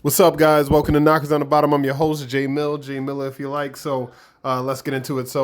What's up, guys? Welcome to Knockers on the Bottom. I'm your host, Jay Mill. Jay Miller, if you like. Let's get into it.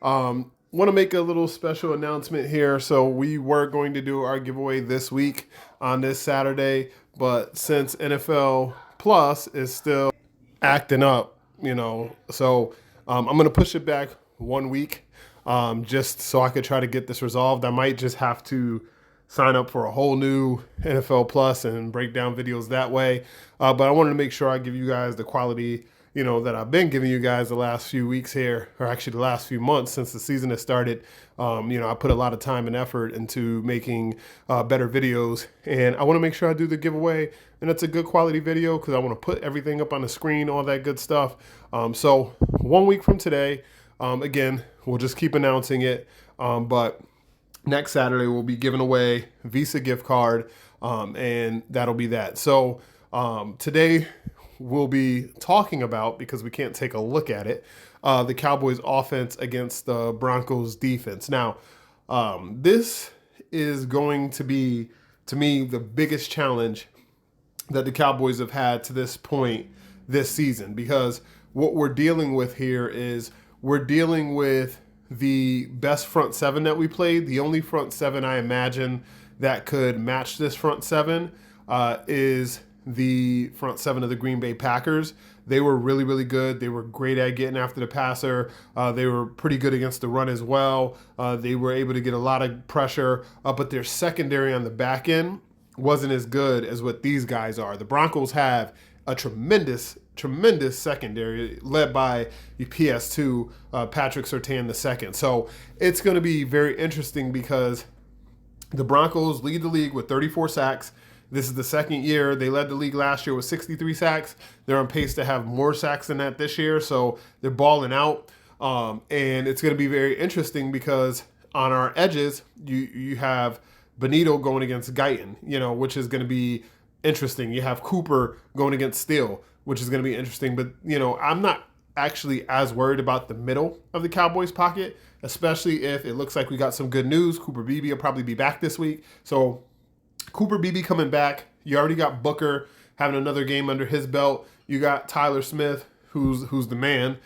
Want to make a little special announcement here. So, we were going to do our giveaway this week on this Saturday, but since NFL Plus is still acting up, I'm going to push it back 1 week, just so I could try to get this resolved. I might just have to sign up for a whole new NFL Plus and break down videos that way. But I wanted to make sure I give you guys the quality, that I've been giving you guys the last few weeks here, or actually the last few months since the season has started. I put a lot of time and effort into making better videos, and I want to make sure I do the giveaway, and it's a good quality video because I want to put everything up on the screen, all that good stuff. So 1 week from today, again, we'll just keep announcing it, but next Saturday, we'll be giving away Visa gift card, and that'll be that. So today, we'll be talking about, because we can't take a look at it, the Cowboys offense against the Broncos defense. Now, this is going to be, to me, the biggest challenge that the Cowboys have had to this point this season, because what we're dealing with here is we're dealing with the best front seven that we played. The only front seven I imagine that could match this front seven is the front seven of the Green Bay Packers. They were really, really good. They were great at getting after the passer. They were pretty good against the run as well. They were able to get a lot of pressure, but their secondary on the back end wasn't as good as what these guys are. The Broncos have a tremendous secondary led by PS2, Patrick Surtain II. So it's going to be very interesting because the Broncos lead the league with 34 sacks. This is the second year. They led the league last year with 63 sacks. They're on pace to have more sacks than that this year, so they're balling out. And it's going to be very interesting because on our edges, you have Benito going against Guyton, which is going to be interesting. You have Cooper going against Steele, which is going to be interesting. But, I'm not actually as worried about the middle of the Cowboys pocket, especially if it looks like we got some good news. Cooper Beebe will probably be back this week. So Cooper Beebe coming back. You already got Booker having another game under his belt. You got Tyler Smith, who's the man,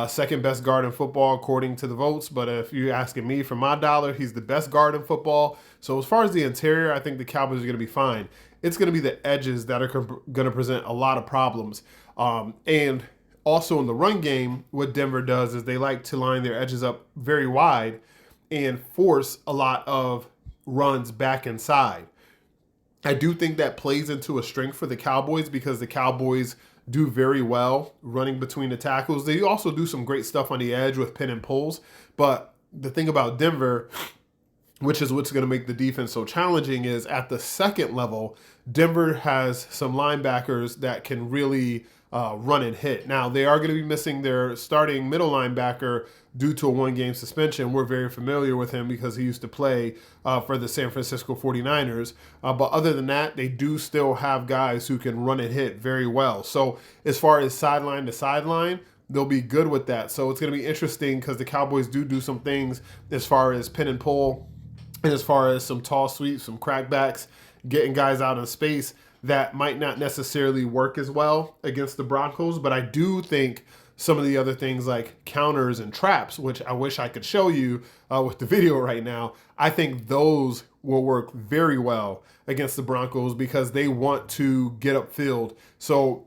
second best guard in football according to the votes. But if you're asking me for my dollar, he's the best guard in football. So as far as the interior, I think the Cowboys are going to be fine. It's going to be the edges that are going to present a lot of problems. And also in the run game, what Denver does is they like to line their edges up very wide and force a lot of runs back inside. I do think that plays into a strength for the Cowboys because the Cowboys do very well running between the tackles. They also do some great stuff on the edge with pin and pulls. But the thing about Denver, which is what's going to make the defense so challenging, is at the second level, Denver has some linebackers that can really run and hit. Now, they are going to be missing their starting middle linebacker due to a one-game suspension. We're very familiar with him because he used to play for the San Francisco 49ers. But other than that, they do still have guys who can run and hit very well. So as far as sideline to sideline, they'll be good with that. So it's going to be interesting because the Cowboys do some things as far as pin and pull, and as far as some tall sweeps, some crackbacks, getting guys out in space that might not necessarily work as well against the Broncos. But I do think some of the other things like counters and traps, which I wish I could show you with the video right now, I think those will work very well against the Broncos because they want to get upfield. So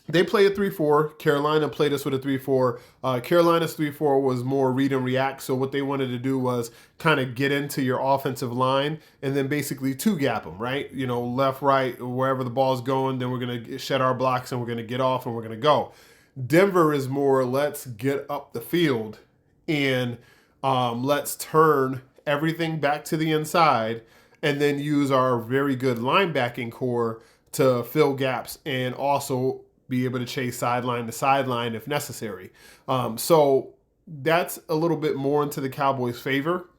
they play a 3-4. Carolina played us with a 3-4. Carolina's 3-4 was more read and react. So what they wanted to do was kind of get into your offensive line and then basically two-gap them, right? Left, right, wherever the ball's going, then we're going to shed our blocks and we're going to get off and we're going to go. Denver is more, let's get up the field and let's turn everything back to the inside and then use our very good linebacking core to fill gaps and also be able to chase sideline to sideline if necessary. So that's a little bit more into the Cowboys' favor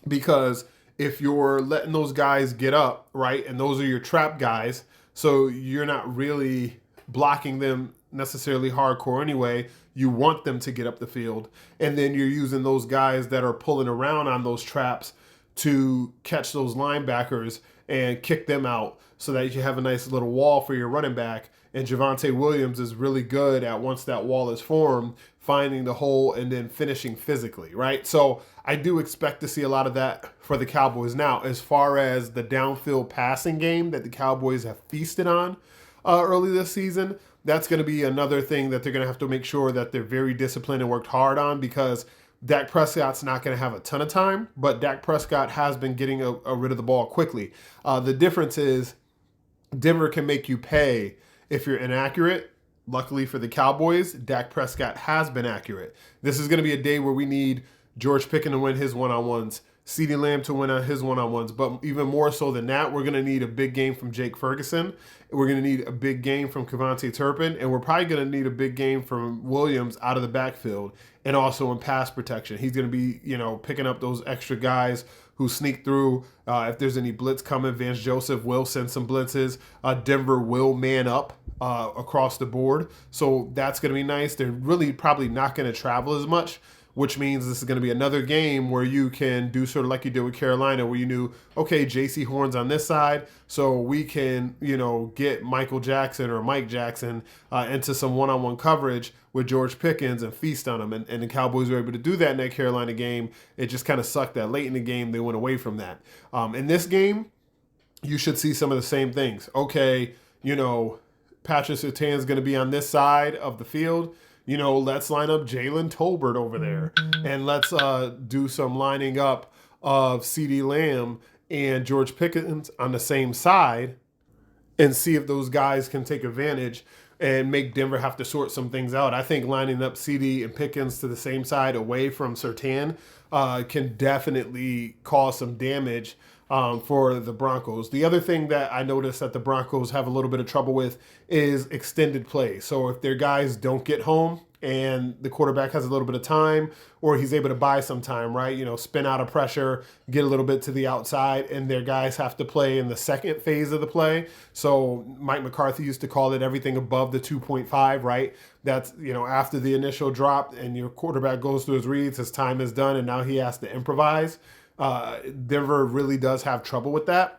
because if you're letting those guys get up, right, and those are your trap guys, so you're not really blocking them necessarily hardcore anyway. You want them to get up the field, and then you're using those guys that are pulling around on those traps to catch those linebackers and kick them out so that you have a nice little wall for your running back. And Javonte Williams is really good at, once that wall is formed, finding the hole and then finishing physically, right? So I do expect to see a lot of that for the Cowboys. Now, as far as the downfield passing game that the Cowboys have feasted on early this season, that's going to be another thing that they're going to have to make sure that they're very disciplined and worked hard on, because Dak Prescott's not going to have a ton of time, but Dak Prescott has been getting rid of the ball quickly. The difference is Denver can make you pay if you're inaccurate. Luckily for the Cowboys, Dak Prescott has been accurate. This is going to be a day where we need George Pickens to win his one-on-ones, CeeDee Lamb to win his one-on-ones, but even more so than that, we're going to need a big game from Jake Ferguson. We're going to need a big game from Kevontae Turpin, and we're probably going to need a big game from Williams out of the backfield and also in pass protection. He's going to be, picking up those extra guys who sneak through. If there's any blitz coming, Vance Joseph will send some blitzes. Denver will man up across the board. So that's going to be nice. They're really probably not going to travel as much, which means this is going to be another game where you can do sort of like you did with Carolina, where you knew, okay, J.C. Horn's on this side, so we can, get Michael Jackson or Mike Jackson into some one-on-one coverage with George Pickens and feast on him. And the Cowboys were able to do that in that Carolina game. It just kind of sucked that late in the game they went away from that. In this game, you should see some of the same things. Okay, Patrick Surtain's going to be on this side of the field. Let's line up Jalen Tolbert over there, and let's do some lining up of CeeDee Lamb and George Pickens on the same side, and see if those guys can take advantage and make Denver have to sort some things out. I think lining up CeeDee and Pickens to the same side away from Surtain can definitely cause some damage for the Broncos. The other thing that I noticed that the Broncos have a little bit of trouble with is extended play. So if their guys don't get home and the quarterback has a little bit of time, or he's able to buy some time, right? Spin out of pressure, get a little bit to the outside, and their guys have to play in the second phase of the play. So Mike McCarthy used to call it everything above the 2.5, right? That's, after the initial drop and your quarterback goes through his reads, his time is done, and now he has to improvise. Denver really does have trouble with that.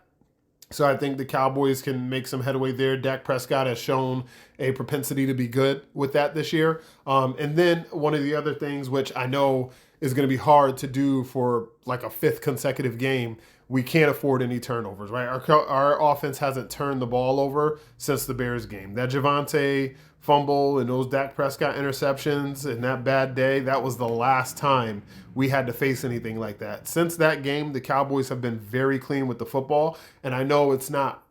So I think the Cowboys can make some headway there. Dak Prescott has shown a propensity to be good with that this year. And then one of the other things, which I know is going to be hard to do for like a fifth consecutive game, we can't afford any turnovers, right? Our offense hasn't turned the ball over since the Bears game. That Javonte fumble and those Dak Prescott interceptions and that bad day, that was the last time we had to face anything like that. Since that game, the Cowboys have been very clean with the football, and I know it's not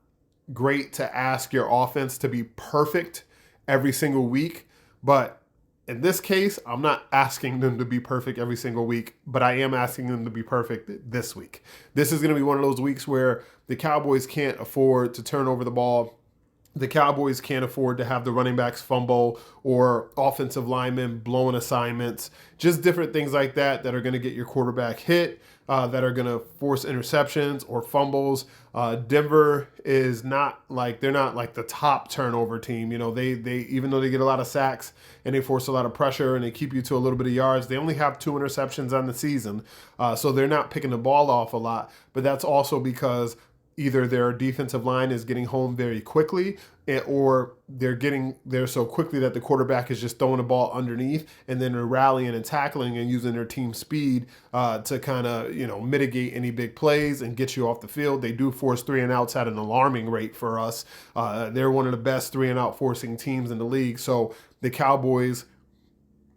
great to ask your offense to be perfect every single week, but in this case, I'm not asking them to be perfect every single week, but I am asking them to be perfect this week. This is going to be one of those weeks where the Cowboys can't afford to turn over the ball. The Cowboys can't afford to have the running backs fumble or offensive linemen blowing assignments, just different things like that that are going to get your quarterback hit, that are going to force interceptions or fumbles. Denver is not like, they're not like the top turnover team. They even though they get a lot of sacks and they force a lot of pressure and they keep you to a little bit of yards, they only have 2 interceptions on the season. So they're not picking the ball off a lot, but that's also because either their defensive line is getting home very quickly, or they're getting there so quickly that the quarterback is just throwing the ball underneath, and then they're rallying and tackling and using their team speed to kind of mitigate any big plays and get you off the field. They do force 3 and outs at an alarming rate for us. They're one of the best 3 and out forcing teams in the league. So the Cowboys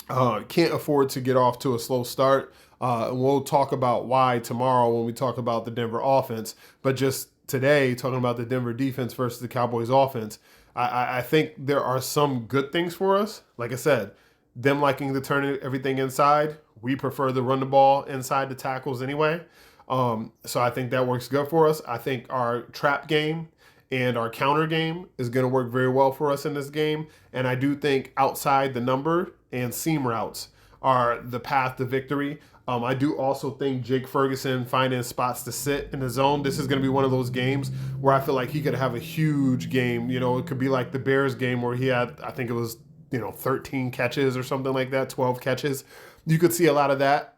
can't afford to get off to a slow start. We'll talk about why tomorrow when we talk about the Denver offense, but just today, talking about the Denver defense versus the Cowboys offense, I think there are some good things for us. Like I said, them liking to turn everything inside. We prefer to run the ball inside the tackles anyway. So I think that works good for us. I think our trap game and our counter game is going to work very well for us in this game. And I do think outside the number and seam routes are the path to victory. I do also think Jake Ferguson finding spots to sit in the zone. This is going to be one of those games where I feel like he could have a huge game. It could be like the Bears game where he had, I think it was, 13 catches or something like that, 12 catches. You could see a lot of that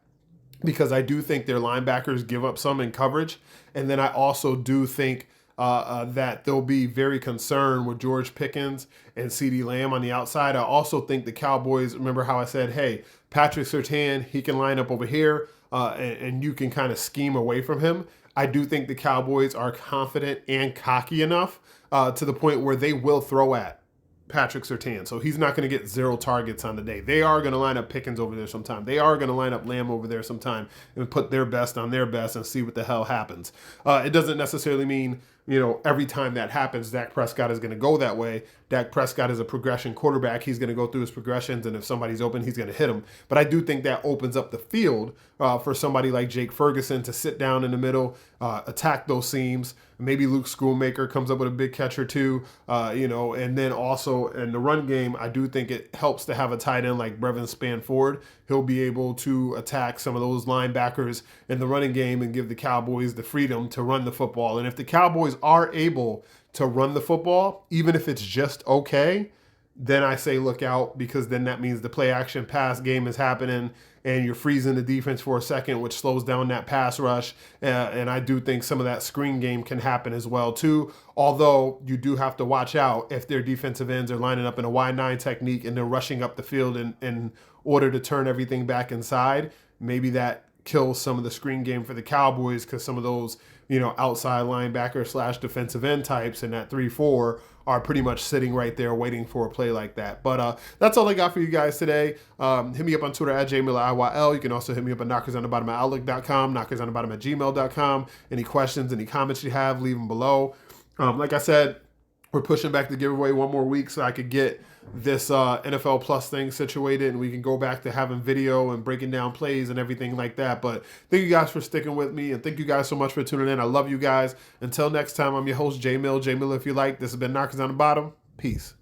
because I do think their linebackers give up some in coverage. And then I also do think that they'll be very concerned with George Pickens and CeeDee Lamb on the outside. I also think the Cowboys, remember how I said, hey, Patrick Surtain, he can line up over here and you can kind of scheme away from him. I do think the Cowboys are confident and cocky enough to the point where they will throw at Patrick Surtain. So he's not going to get 0 targets on the day. They are going to line up Pickens over there sometime. They are going to line up Lamb over there sometime and put their best on their best and see what the hell happens. It doesn't necessarily mean, every time that happens, Dak Prescott is going to go that way. Dak Prescott is a progression quarterback. He's going to go through his progressions, and if somebody's open, he's going to hit him. But I do think that opens up the field for somebody like Jake Ferguson to sit down in the middle, attack those seams. Maybe Luke Schoolmaker comes up with a big catch or two, and then also in the run game, I do think it helps to have a tight end like Brevin Spanford. He'll be able to attack some of those linebackers in the running game and give the Cowboys the freedom to run the football. And if the Cowboys are able to run the football, even if it's just okay, then I say look out, because then that means the play action pass game is happening and you're freezing the defense for a second, which slows down that pass rush. And I do think some of that screen game can happen as well too. Although you do have to watch out if their defensive ends are lining up in a Y9 technique and they're rushing up the field in order to turn everything back inside. Maybe that kills some of the screen game for the Cowboys, because some of those, outside linebacker / defensive end types in that 3-4 are pretty much sitting right there waiting for a play like that. But that's all I got for you guys today. Hit me up on Twitter at jmillerIYL. You can also hit me up at knockersonthebottom@outlook.com, knockersonthebottom@gmail.com. Any questions, any comments you have, leave them below. Like I said, we're pushing back the giveaway one more week so I could get this NFL Plus thing situated and we can go back to having video and breaking down plays and everything like that. But thank you guys for sticking with me, and thank you guys so much for tuning in. I love you guys. Until next time, I'm your host, J Mill. J Miller, if you like. This has been Knockers on the Bottom. Peace.